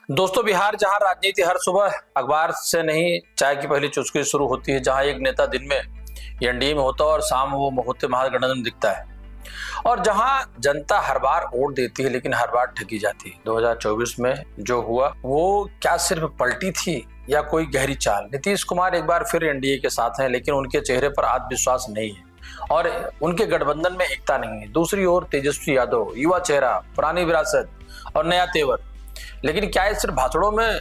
दोस्तों, बिहार जहां राजनीति हर सुबह अखबार से नहीं चाय की पहली चुस्की शुरू होती है, जहां एक नेता दिन में एनडीए में होता है और शाम वो होते महागठबंधन दिखता है, और जहां जनता हर बार वोट देती है लेकिन हर बार ठगी जाती है। 2024 में जो हुआ वो क्या सिर्फ पलटी थी या कोई गहरी चाल? नीतीश कुमार एक बार फिर एनडीए के साथ हैं, लेकिन उनके चेहरे पर आत्मविश्वास नहीं है और उनके गठबंधन में एकता नहीं है। दूसरी ओर तेजस्वी यादव, युवा चेहरा, पुरानी विरासत और नया तेवर। लेकिन क्या ये सिर्फ भाषणों में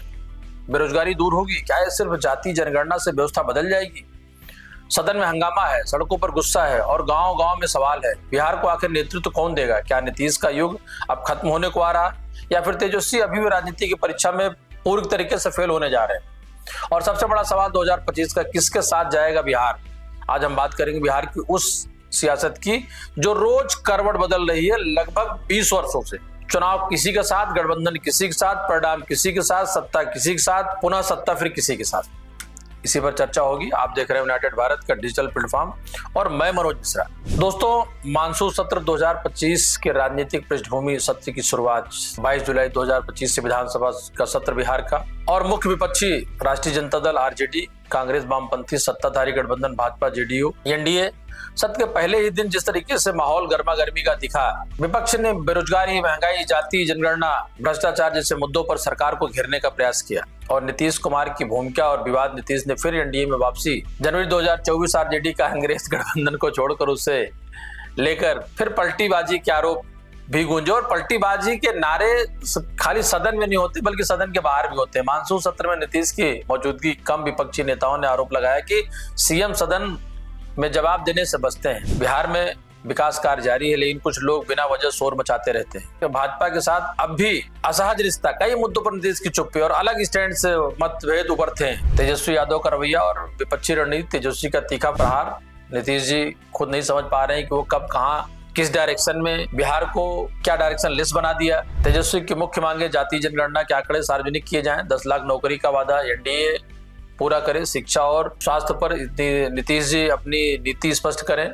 बेरोजगारी दूर होगी? क्या ये सिर्फ जाति जनगणना से व्यवस्था बदल जाएगी? सदन में हंगामा है, सड़कों पर गुस्सा है और गांव-गांव में सवाल है, बिहार को आखिर नेतृत्व कौन देगा? क्या नीतीश का युग अब खत्म होने को आ रहा या फिर तेजस्वी अभी भी राजनीति की परीक्षा में पूरी तरीके से फेल होने जा रहे हैं? और सबसे बड़ा सवाल 2025 का, किसके साथ जाएगा बिहार? आज हम बात करेंगे बिहार की उस सियासत की जो रोज करवट बदल रही है लगभग 20 वर्षों से। चुनाव किसी के साथ, गठबंधन किसी के साथ, परिणाम किसी के साथ, सत्ता किसी के साथ, पुनः सत्ता फिर किसी के साथ। इसी पर चर्चा होगी। आप देख रहे हैं यूनाइटेड भारत का डिजिटल प्लेटफॉर्म और मैं मनोज मिश्रा। दोस्तों, मानसून सत्र 2025 के राजनीतिक पृष्ठभूमि सत्र की शुरुआत 22 जुलाई 2025 से विधानसभा का सत्र बिहार का, और मुख्य विपक्षी राष्ट्रीय जनता दल आरजेडी, कांग्रेस, वामपंथी, सत्ताधारी गठबंधन भाजपा जेडीयू, एनडीए। सत्र के पहले ही दिन जिस तरीके से माहौल गर्मा गर्मी का दिखा, विपक्ष ने बेरोजगारी, महंगाई, जाति जनगणना, भ्रष्टाचार जैसे मुद्दों पर सरकार को घेरने का प्रयास किया। और नीतीश कुमार की भूमिका और विवाद, नीतीश ने फिर एनडीए में वापसी, जनवरी 2024 आरजेडी का अंग्रेज गठबंधन को छोड़कर उसे लेकर फिर पलटीबाजी के आरोप भी गूंजे। और पलटीबाजी के नारे खाली सदन में नहीं होते बल्कि सदन के बाहर भी होते हैं। मानसून सत्र में नीतीश की मौजूदगी कम विपक्षी नेताओं ने आरोप लगाया कि सीएम सदन में जवाब देने से बचते हैं। बिहार में विकास कार्य जारी है लेकिन कुछ लोग बिना वजह शोर मचाते रहते हैं। तो भाजपा के साथ अब भी असहज रिश्ता, कई मुद्दों पर नीतीश की चुप्पी और अलग स्टैंड से मतभेद उभरते हैं। तेजस्वी यादव का रवैया और विपक्षी रणनीति, तेजस्वी का तीखा प्रहार। नीतीश जी खुद नहीं समझ पा रहे हैं कि वो कब, कहाँ, किस डायरेक्शन में बिहार को क्या डायरेक्शन लिस्ट बना दिया। तेजस्वी की मुख्य मांगे, जाति जनगणना के आंकड़े सार्वजनिक किए जाएं, 10 लाख नौकरी का वादा एनडीए पूरा करे, शिक्षा और स्वास्थ्य पर नीतीश जी अपनी नीति स्पष्ट करें।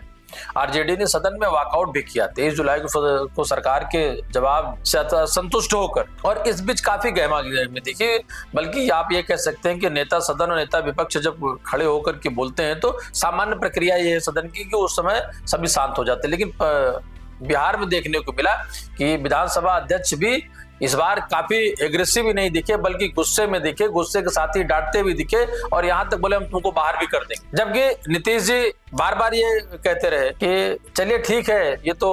आरजेडी ने सदन में वॉकआउट भी किया 23 जुलाई को सरकार के जवाब से संतुष्ट होकर। और इस बीच काफी गहमा गहमी देखिए, बल्कि आप ये कह सकते हैं कि नेता सदन और नेता विपक्ष जब खड़े होकर के बोलते हैं तो सामान्य प्रक्रिया ये है सदन की कि उस समय सभी शांत हो जाते हैं। लेकिन बिहार में देखने को मिला कि विधानसभा अध्यक्ष भी इस बार काफी एग्रेसिव ही नहीं दिखे बल्कि गुस्से में दिखे, गुस्से के साथ ही डांटते भी दिखे और यहाँ तक बोले हम तुमको बाहर भी कर देंगे। जबकि नीतीश जी बार बार ये कहते रहे कि चलिए ठीक है, ये तो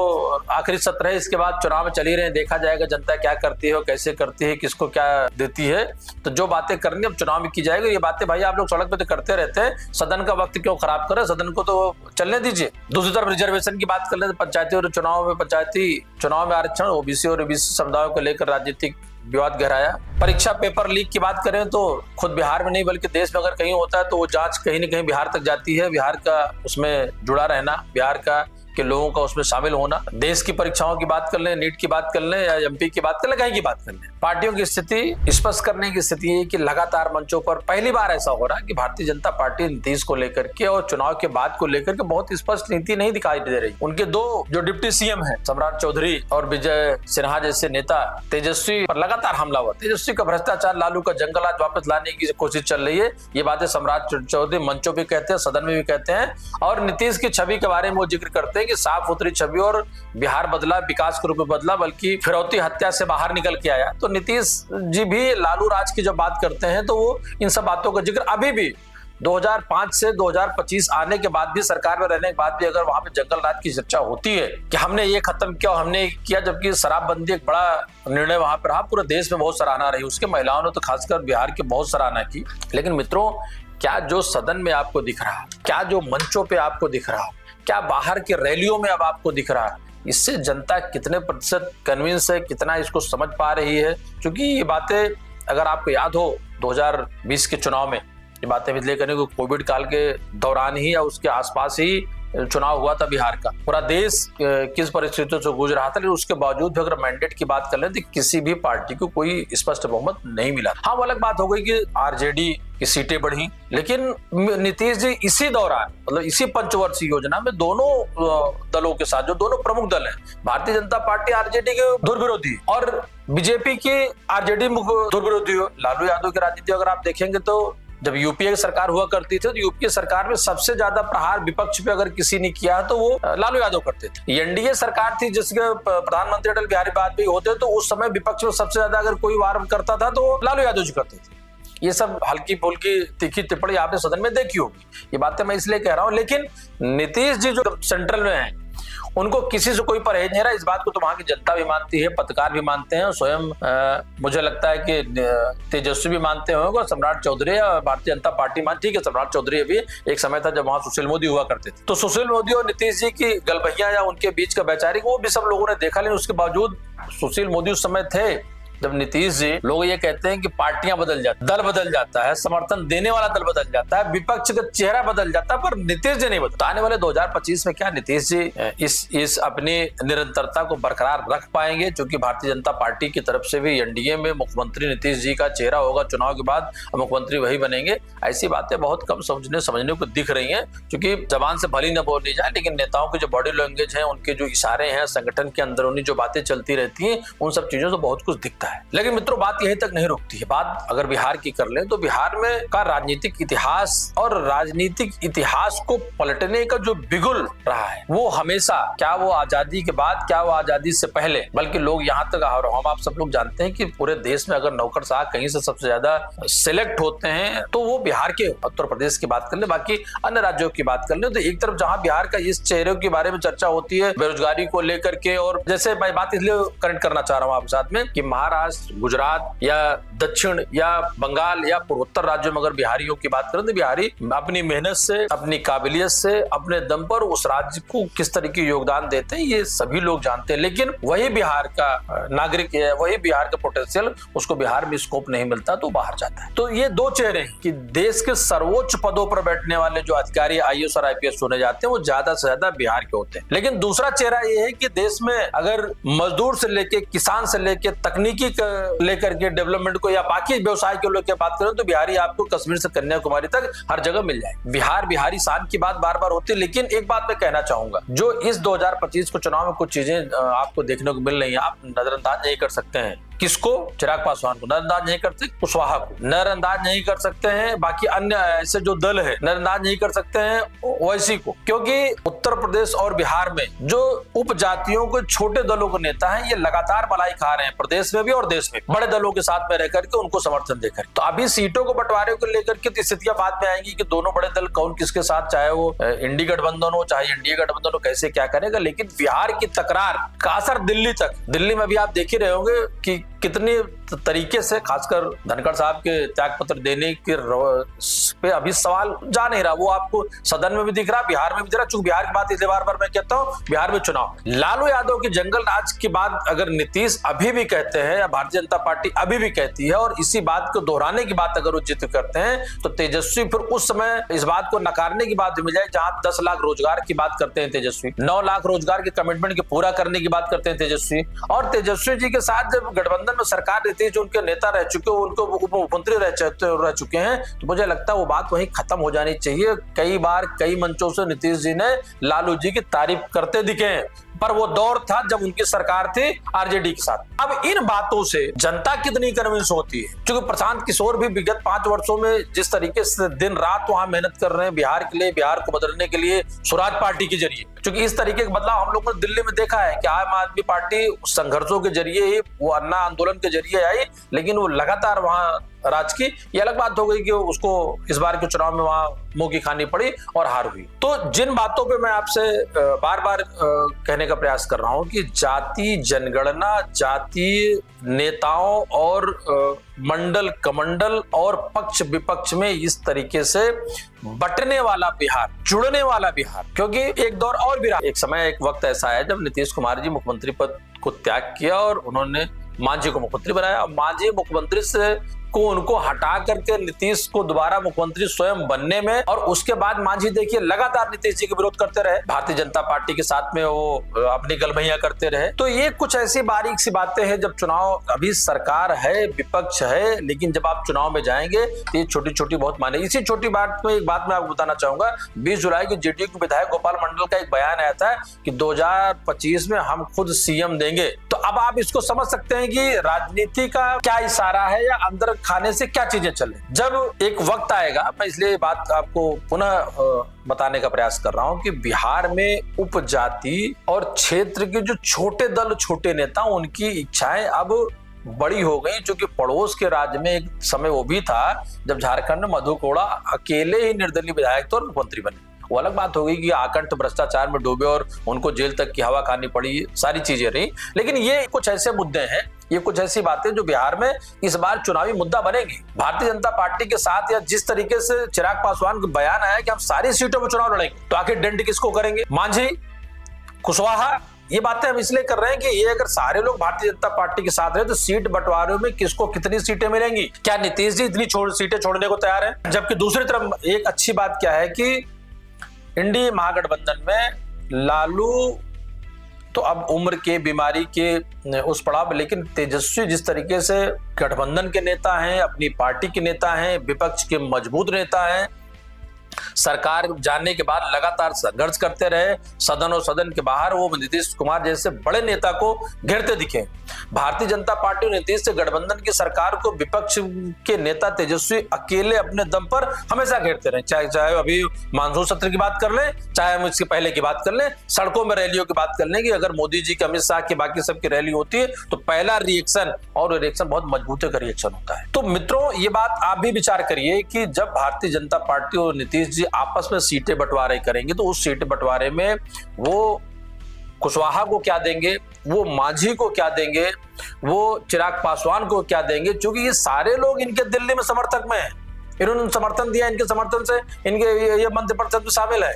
आखिरी सत्र है, इसके बाद चुनाव चल ही रहे हैं, देखा जाएगा जनता क्या करती है, कैसे करती है, किसको क्या देती है, तो जो बातें करनी अब चुनाव में की जाएगी। ये बातें भाई आप लोग सड़क पे तो करते रहते हैं, सदन का वक्त क्यों खराब कर रहे हैं, सदन को तो चलने दीजिए। दूसरी तरफ रिजर्वेशन की बात कर ले, पंचायती और पंचायती चुनाव में आरक्षण, ओबीसी और ओबीसी समुदायों को लेकर राजनीतिक विवाद गहराया। परीक्षा पेपर लीक की बात करें तो खुद बिहार में नहीं बल्कि देश में अगर कहीं होता है तो वो जांच कहीं न कहीं बिहार तक जाती है। बिहार का उसमें जुड़ा रहना, बिहार का के लोगों का उसमें शामिल होना। देश की परीक्षाओं की बात कर लें, नीट की बात कर लें या एमपी की बात कर लें, कहीं की बात कर लें, पार्टियों की स्थिति स्पष्ट करने की स्थिति है कि लगातार मंचों पर पहली बार ऐसा हो रहा है कि भारतीय जनता पार्टी नीतीश को लेकर के और चुनाव के बाद को लेकर के बहुत स्पष्ट नीति नहीं दिखाई दे रही। उनके दो जो डिप्टी सीएम हैं, सम्राट चौधरी और विजय सिन्हा जैसे नेता, तेजस्वी पर लगातार हमला हुआ। तेजस्वी का भ्रष्टाचार, लालू का जंगल आज वापस लाने की कोशिश चल रही है। ये बातें सम्राट चौधरी मंचों पर कहते हैं, सदन में भी कहते हैं, और नीतीश की छवि के बारे में वो जिक्र करते हैं कि साफ सुथरी छवि और बिहार बदला, विकास के रूप में बदला, बल्कि फिरौती हत्या से बाहर निकल के आया। तो नीतीश जी भी लालू राज की जब बात करते हैं तो वो इन सब बातों का जिक्र अभी भी 2005 से 2025 आने के बाद भी, सरकार में रहने के बाद भी अगर वहां पे जंगल राज की चर्चा होती है कि हमने ये खत्म किया, हमने किया, जबकि शराबबंदी एक बड़ा निर्णय वहां पर रहा, पूरे देश में बहुत सराहना रही उसके, महिलाओं ने तो खासकर बिहार की बहुत सराहना की। लेकिन मित्रों, क्या जो सदन में आपको दिख रहा, क्या जो मंचों पे आपको दिख रहा, क्या बाहर की रैलियों में अब आपको दिख रहा, इससे जनता कितने प्रतिशत कन्विंस है, कितना इसको समझ पा रही है? क्योंकि ये बातें अगर आपको याद हो 2020 के चुनाव में ये बातें इसलिए करने को, कोविड काल के दौरान ही या उसके आसपास ही चुनाव हुआ था बिहार का। पूरा देश किस परिस्थितियों से गुजर रहा था, लेकिन उसके बावजूद भी अगर मैंडेट की बात कर लें तो किसी भी पार्टी को कोई स्पष्ट बहुमत नहीं मिला। हाँ, वो अलग बात हो गई कि आरजेडी की सीटें बढ़ी, लेकिन नीतीश जी इसी दौरान, मतलब इसी पंचवर्षीय योजना में दोनों दलों के साथ, जो दोनों प्रमुख दल हैं, भारतीय जनता पार्टी आरजेडी के धुर विरोधी और बीजेपी की आरजेडी दुर्विरोधी हो। लालू यादव की राजनीति अगर आप देखेंगे तो जब यूपीए की सरकार हुआ करती थी तो यूपीए सरकार में सबसे ज्यादा प्रहार विपक्ष पे अगर किसी ने किया तो वो लालू यादव करते थे। एनडीए सरकार थी जिसके प्रधानमंत्री अटल बिहारी वाजपेयी होते तो उस समय विपक्ष में सबसे ज्यादा अगर कोई वार करता था तो लालू यादव जी करते थे। ये सब हल्की फुल्की तीखी टिप्पणी आपने सदन में देखी होगी, ये बातें मैं इसलिए कह रहा हूं। लेकिन नीतीश जी जो सेंट्रल में हैं उनको किसी से कोई परहेज नहीं रहा। इस बात को तो वहां की जनता भी मानती है, पत्रकार भी मानते हैं, स्वयं मुझे लगता है कि तेजस्वी भी मानते होंगे, सम्राट चौधरी भारतीय जनता पार्टी मान, ठीक है सम्राट चौधरी भी एक समय था जब वहां सुशील मोदी हुआ करते थे। तो सुशील मोदी और नीतीश जी की गलबहियां या उनके बीच का वैचारिक वो भी सब लोगों ने देखा, लेकिन उसके बावजूद सुशील मोदी उस समय थे जब नीतीश जी, लोग ये कहते हैं कि पार्टियां बदल जाती, दल बदल जाता है, समर्थन देने वाला दल बदल जाता है, विपक्ष का चेहरा बदल जाता है, पर नीतीश जी नहीं बदलता। आने वाले 2025 में क्या नीतीश जी इस अपनी निरंतरता को बरकरार रख पाएंगे? क्योंकि भारतीय जनता पार्टी की तरफ से भी एनडीए में मुख्यमंत्री नीतीश जी का चेहरा होगा, चुनाव के बाद मुख्यमंत्री वही बनेंगे। ऐसी बातें बहुत कम समझने को दिख रही है, क्योंकि जबान से भली न बोली जाए, लेकिन नेताओं की जो बॉडी लैंग्वेज है, उनके जो इशारे हैं, संगठन के अंदरूनी जो बातें चलती रहती है, उन सब चीजों से बहुत कुछ दिखता है। लेकिन मित्रों बात यहीं तक नहीं रुकती है। बात अगर बिहार की कर लें तो बिहार में का राजनीतिक इतिहास और राजनीतिक इतिहास को पलटने का जो बिगुल रहा है वो हमेशा, क्या वो आजादी के बाद, क्या वो आजादी से पहले, बल्कि लोग यहाँ तक हम आप सब लोग जानते हैं कि पूरे देश में अगर नौकरशाह कहीं से सबसे ज्यादा सिलेक्ट होते हैं तो वो बिहार के, उत्तर प्रदेश की बात कर ले, बाकी अन्य राज्यों की बात कर ले तो एक तरफ जहां बिहार का इस चेहरे के बारे में चर्चा होती है बेरोजगारी को लेकर के, और जैसे मैं बात इसलिए कनेक्ट करना चाह रहा हूँ आपके साथ में कि महाराष्ट्र, गुजरात या दक्षिण या बंगाल या पूर्वोत्तर राज्यों में अगर बिहारियों की बात करें तो बिहारी अपनी मेहनत से, अपनी काबिलियत से, अपने दम पर उस राज्य को किस तरीके योगदान देते हैं ये सभी लोग जानते हैं। लेकिन वही बिहार का नागरिक है, वही बिहार का पोटेंशियल, उसको बिहार में स्कोप नहीं मिलता तो बाहर जाता है। तो ये दो चेहरे हैं कि देश के सर्वोच्च पदों पर बैठने वाले जो अधिकारी आईएएस और आईपीएस चुने जाते हैं वो ज्यादा से ज्यादा बिहार के होते हैं। लेकिन दूसरा चेहरा ये है कि देश में अगर मजदूर से लेके, किसान से लेके, तकनीकी लेकर के डेवलपमेंट को या बाकी व्यवसाय के लोग की बात करें तो बिहारी आपको कश्मीर से कन्याकुमारी तक हर जगह मिल जाए। बिहारी शान की बात बार बार होती है। लेकिन एक बात मैं कहना चाहूंगा, जो इस 2025 को चुनाव में कुछ चीजें आपको देखने को मिल रही है, आप नजरअंदाज नहीं कर सकते हैं। किसको? चिराग पासवान को नजरअंदाज नहीं कर सकते, कुशवाहा को नजरअंदाज नहीं कर सकते हैं, बाकी अन्य ऐसे जो दल है नजरअंदाज नहीं कर सकते हैं ओवैसी को, क्योंकि उत्तर प्रदेश और बिहार में जो उपजातियों के छोटे दलों के नेता हैं ये लगातार मलाई खा रहे हैं, प्रदेश में भी और देश में बड़े दलों के साथ में रह करके उनको समर्थन देकर। तो अभी सीटों को बंटवारे को लेकर के स्थितियां बाद में आएंगी कि दोनों बड़े दल कौन किसके साथ, चाहे वो इंडी गठबंधन हो चाहे एनडीए गठबंधन हो, कैसे क्या करेगा। लेकिन बिहार की तकरार का असर दिल्ली तक, दिल्ली में भी आप देख ही रहे होंगे कि कितनी तरीके से, खासकर धनखड़ साहब के त्याग पत्र देने के पे अभी सवाल जा नहीं रहा, वो आपको सदन में भी दिख रहा, बिहार में भी दिख रहा। चूंकि बिहार की बात इसलिए बार बार मैं कहता हूँ, बिहार में चुनाव, लालू यादव की जंगल राज की बात अगर नीतीश अभी भी कहते हैं या भारतीय जनता पार्टी अभी भी कहती है और इसी बात को दोहराने की बात अगर वो जिद करते हैं तो तेजस्वी फिर उस समय इस बात को नकारने की बात मिल जाए। जहां 10 लाख रोजगार की बात करते हैं तेजस्वी, 9 लाख रोजगार के कमिटमेंट के पूरा करने की बात करते हैं तेजस्वी, और तेजस्वी जी के साथ जब गठबंधन में सरकार रहती है, जो उनके नेता रह चुके, उनको उप मुख्यमंत्री रह चुके हैं, तो मुझे लगता है वो बात वहीं खत्म हो जानी चाहिए। कई बार कई मंचों से नीतीश जी ने लालू जी की तारीफ करते दिखे हैं, पर वो दौर था जब उनकी सरकार थी आरजेडी के साथ। अब इन बातों से जनता कितनी कन्विंस होती है, क्योंकि प्रशांत किशोर भी विगत 5 वर्षों में जिस तरीके से दिन रात वहां मेहनत कर रहे हैं बिहार के लिए, बिहार को बदलने के लिए स्वराज पार्टी के जरिए, क्योंकि इस तरीके का बदलाव हम लोगों ने दिल्ली में देखा है कि आम आदमी पार्टी संघर्षों के जरिए ही, वो अन्ना आंदोलन के जरिए आई, लेकिन वो लगातार वहां राज की। ये अलग बात हो गई कि उसको इस बार के चुनाव में वहां मुंह की खानी पड़ी और हार हुई। तो जिन बातों पे मैं आपसे बार बार कहने का प्रयास कर रहा हूं कि जाति जनगणना, जातीय नेताओं और मंडल कमंडल और पक्ष विपक्ष में इस तरीके से बटने वाला बिहार, जुड़ने वाला बिहार, क्योंकि एक दौर और भी रहा, एक समय एक वक्त ऐसा है जब नीतीश कुमार जी मुख्यमंत्री पद को त्याग किया और उन्होंने मांझी को मुख्यमंत्री बनाया। मांझी मुख्यमंत्री से को उनको हटा करके नीतीश को दोबारा मुख्यमंत्री स्वयं बनने में, और उसके बाद मांझी देखिए लगातार नीतीश जी के विरोध करते रहे, भारतीय जनता पार्टी के साथ में वो अपनी गलभैया करते रहे। तो ये कुछ ऐसी बारीक सी बातें हैं, जब चुनाव, अभी सरकार है, विपक्ष है, लेकिन जब आप चुनाव में जाएंगे तो ये छोटी छोटी बहुत माने। इसी छोटी बात में एक बात मैं आपको बताना चाहूंगा, 20 जुलाई को जेडीयू के विधायक गोपाल मंडल का एक बयान आया था कि 2025 में हम खुद सीएम देंगे। तो अब आप इसको समझ सकते हैं कि राजनीति का क्या इशारा है या अंदर खाने से क्या चीजें चल रही। जब एक वक्त आएगा, मैं इसलिए बात आपको पुनः बताने का प्रयास कर रहा हूं कि बिहार में उपजाति और क्षेत्र के जो छोटे दल, छोटे नेता, उनकी इच्छाएं अब बड़ी हो गई। क्योंकि पड़ोस के राज्य में एक समय वो भी था जब झारखंड में मधु कोड़ा अकेले ही निर्दलीय विधायक तो मुख्यमंत्री बने। वो अलग बात हो गई कि आकंठ भ्रष्टाचार में डूबे और उनको जेल तक की हवा खानी पड़ी, सारी चीजें रही। लेकिन ये कुछ ऐसे मुद्दे हैं, ये कुछ ऐसी बातें जो बिहार में इस बार चुनावी मुद्दा बनेगी। भारतीय जनता पार्टी के साथ या जिस तरीके से चिराग पासवान का बयान आया कि हम सारी सीटों पर चुनाव लड़ेंगे, तो आखिर डेंट किसको करेंगे? मांझी, कुशवाहा, ये बातें हम इसलिए कर रहे हैं कि ये अगर सारे लोग भारतीय जनता पार्टी के साथ रहे तो सीट बंटवारे में किसको कितनी सीटें मिलेंगी? क्या नीतीश जी इतनी सीटें छोड़ने को तैयार हैं? जबकि दूसरी तरफ एक अच्छी बात क्या है कि इंडी महागठबंधन में लालू तो अब उम्र के, बीमारी के उस पड़ाव, लेकिन तेजस्वी जिस तरीके से गठबंधन के नेता हैं, अपनी पार्टी के नेता हैं, विपक्ष के मजबूत नेता हैं, सरकार जाने के बाद लगातार संघर्ष करते रहे, सदन और सदन के बाहर वो नीतीश कुमार जैसे बड़े नेता को घेरते दिखे। भारतीय जनता पार्टी और नीतीश से गठबंधन की सरकार को विपक्ष के नेता तेजस्वी अकेले अपने दम पर हमेशा घेरते रहे। चाहे अभी मानसून सत्र की बात कर ले, चाहे हम इसके पहले की बात कर ले, सड़कों में रैलियों की बात कर लें कि अगर मोदी जी की, अमित शाह की, बाकी सबकी रैली होती है तो पहला रिएक्शन, और रिएक्शन बहुत मजबूती का रिएक्शन होता है। तो मित्रों, ये बात आप भी विचार करिए कि जब भारतीय जनता पार्टी और नीतीश जी आपस में सीटें बंटवारे करेंगे तो उस सीट बंटवारे में वो कुशवाहा को क्या देंगे, वो मांझी को क्या देंगे, वो चिराग पासवान को क्या देंगे? क्योंकि ये सारे लोग इनके दिल्ली में समर्थक में हैं, इन्होंने समर्थन दिया, इनके समर्थन से इनके ये मंत्रिपरिषद में शामिल है।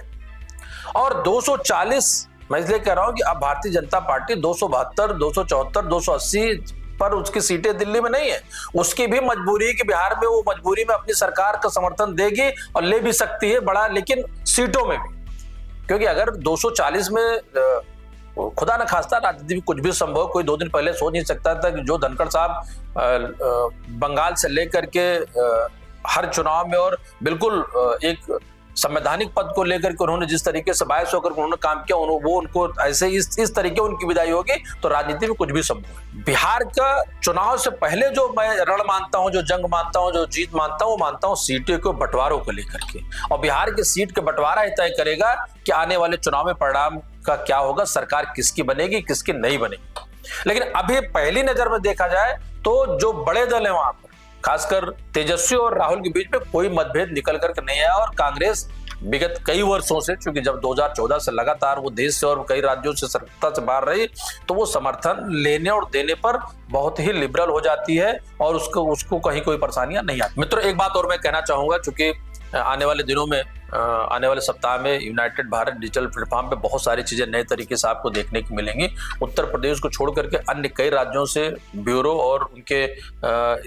और 240, मैं इसलिए कह रहा हूं कि अब भारतीय जनता पार्टी 272, 274, 280 पर उसकी सीटें दिल्ली में नहीं है। उसकी भी मजबूरी है कि बिहार में वो मजबूरी में अपनी सरकार का समर्थन देगी और ले भी सकती है बड़ा, लेकिन सीटों में भी, क्योंकि अगर 240 में खुदा न खास्ता राजनीति में कुछ भी संभव, कोई 2 दिन पहले सोच नहीं सकता था कि जो धनखड़ साहब बंगाल से लेकर के हर चुनाव में और बिल्कुल एक संवैधानिक पद को लेकर के उन्होंने जिस तरीके से बायस होकर उन्होंने काम किया, वो उनको ऐसे इस तरीके उनकी विदाई होगी तो राजनीति में कुछ भी संभव है। बिहार का चुनाव से पहले जो मैं रण मानता हूं, जो जंग मानता हूं, जो जीत मानता हूं, वो मानता हूं सीटों के बंटवारों को लेकर के। और बिहार की सीट के बंटवारा ही तय करेगा कि आने वाले चुनाव में परिणाम का क्या होगा, सरकार किसकी बनेगी, किसकी नहीं बनेगी। लेकिन अभी पहली नजर में देखा जाए तो जो बड़े दल है वहां पर, खासकर तेजस्वी और राहुल के बीच में कोई मतभेद निकल करके नहीं आया। और कांग्रेस विगत कई वर्षों से, क्योंकि जब 2014 से लगातार वो देश से और कई राज्यों से सत्ता से बाहर रही, तो वो समर्थन लेने और देने पर बहुत ही लिबरल हो जाती है और उसको कहीं कोई परेशानियां नहीं आती। मित्रों, एक बात और मैं कहना चाहूंगा, चूंकि आने वाले दिनों में, आने वाले सप्ताह में यूनाइटेड भारत डिजिटल प्लेटफॉर्म पे बहुत सारी चीजें नए तरीके से आपको देखने को मिलेंगी। उत्तर प्रदेश को छोड़ करके अन्य कई राज्यों से ब्यूरो और उनके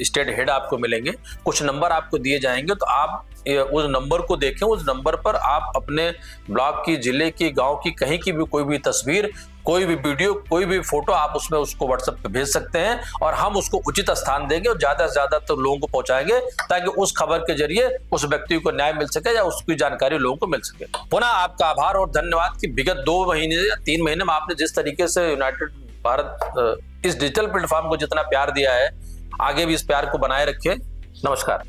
स्टेट हेड आपको मिलेंगे। कुछ नंबर आपको दिए जाएंगे, तो आप उस नंबर को देखें। उस नंबर पर आप अपने ब्लॉक की, जिले की, गांव की, कहीं की भी कोई भी तस्वीर, कोई भी वीडियो, कोई भी फोटो आप उसमें उसको व्हाट्सएप पे भेज सकते हैं और हम उसको उचित स्थान देंगे और ज्यादा से ज्यादा तो लोगों को पहुंचाएंगे, ताकि उस खबर के जरिए उस व्यक्ति को न्याय मिल सके या उसकी जानकारी लोगों को मिल सके। पुनः आपका आभार और धन्यवाद कि विगत 2 महीने या 3 महीने में आपने जिस तरीके से यूनाइटेड भारत इस डिजिटल प्लेटफॉर्म को जितना प्यार दिया है, आगे भी इस प्यार को बनाए रखें। नमस्कार।